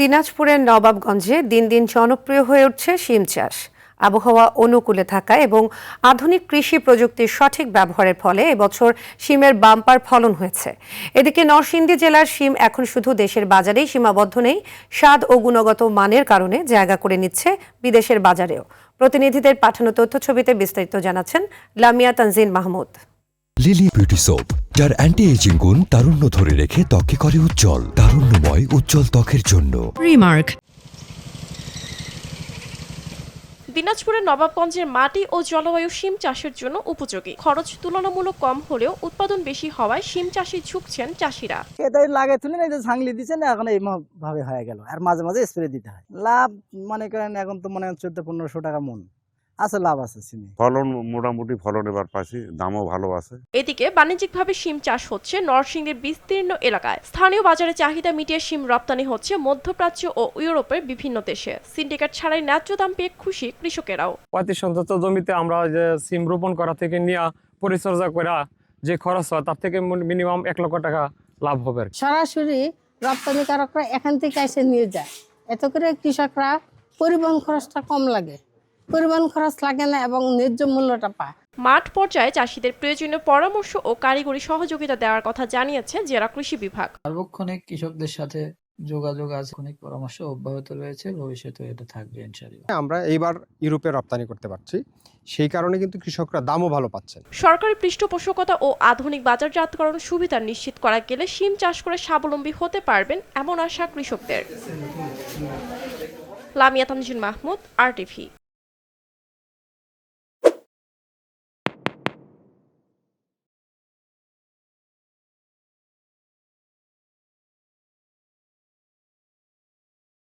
দিনাজপুরের নবাবগঞ্জে দিন দিন জনপ্রিয় হয়ে উঠছে শিম চাষ। আবহাওয়া অনুকূলে থাকা এবং আধুনিক কৃষি প্রযুক্তির সঠিক ব্যবহারের ফলে এবছর শিমের বাম্পার ফলন হয়েছে। এদিকে নরসিংদী জেলার শিম এখন শুধু দেশের বাজারেই সীমাবদ্ধ নেই, স্বাদ ও গুণগত মানের কারণে জায়গা করে নিচ্ছে বিদেশের বাজারেও। প্রতিনিধিদের পাঠানো তথ্যছবিতে বিস্তারিত জানাচ্ছেন Lamia Tanjin Mahmud. Lily beauty soap, যার অ্যান্টি এজিং গুণ তারুণ্য ধরে রেখে ত্বকে করে উজ্জ্বল। তারুণ্যময় উজ্জ্বল ত্বকের জন্য রিমার্ক। দিনাজপুরের নবাবগঞ্জের মাটি ও জলবায়ু শিম চাষের জন্য উপযোগী। খরচ তুলনামূলক কম হলেও উৎপাদন বেশি হওয়ায় শিম চাষে ঝুঁকছেন চাষিরা। এটাই লাগে তুলে না, ঝাংলি দিচ্ছে না, এখন এই ভাবে হয়ে গেল। আর মাঝে মাঝে স্প্রে দিতে হয়। লাভ মনে করেন এখন তো মনে হয় 1400-1500 টাকা মন আছে, লাভ আছে সিমে। ফলন মোটামুটি ফলন এবার পাচ্ছি, দামও ভালো আছে। এদিকে বাণিজ্যিকভাবে শিম চাষ হচ্ছে নরসিংদীর বিস্তীর্ণ এলাকায়। স্থানীয় বাজারে চাহিদা মিটিয়ে শিম রপ্তানি হচ্ছে মধ্যপ্রাচ্য ও ইউরোপের বিভিন্ন দেশে। সিন্ডিকেট ছাড়াই ন্যায্য দাম পেয়ে খুশি কৃষকেরাও। 35 জমিতে আমরা যে সিম রোপণ করা থেকে নিয়ে পরিচর্যা করা যে খরচ হয় তার থেকে মিনিমাম 1 লক্ষ টাকা লাভ হবে। সরাসরি রপ্তানিকারকরা এখান থেকে এসে নিয়ে যায়, এতে করে কৃষকরা পরিবহন খরচটা কম লাগে, পরিবহন খরচ লাগে না এবং ন্যায্য মূল্যটা পায়। মাঠ পর্যায়ে চাষিদের প্রয়োজনীয় পরামর্শ ও কারিগরি সহযোগিতা দেওয়ার কথা জানিয়েছে জেলা কৃষি বিভাগ। সার্বক্ষণিক কৃষকদের সাথে যোগাযোগ আছে, পরামর্শ অব্যাহত রয়েছে, ভবিষ্যতে এটা থাকবে ইনশাআল্লাহ। আমরা এইবার ইউরোপে রপ্তানি করতে পারছি, সেই কারণে কিন্তু কৃষকরা দামও ভালো পাচ্ছেন। সরকারি পৃষ্ঠপোষকতা ও আধুনিক বাজারজাতকরণ সুবিধা নিশ্চিত করা গেলে শিম চাষ করে স্বাবলম্বী হতে পারবেন এমন আশা কৃষকদের। লামিয়া তানজিন মাহমুদ, RTV।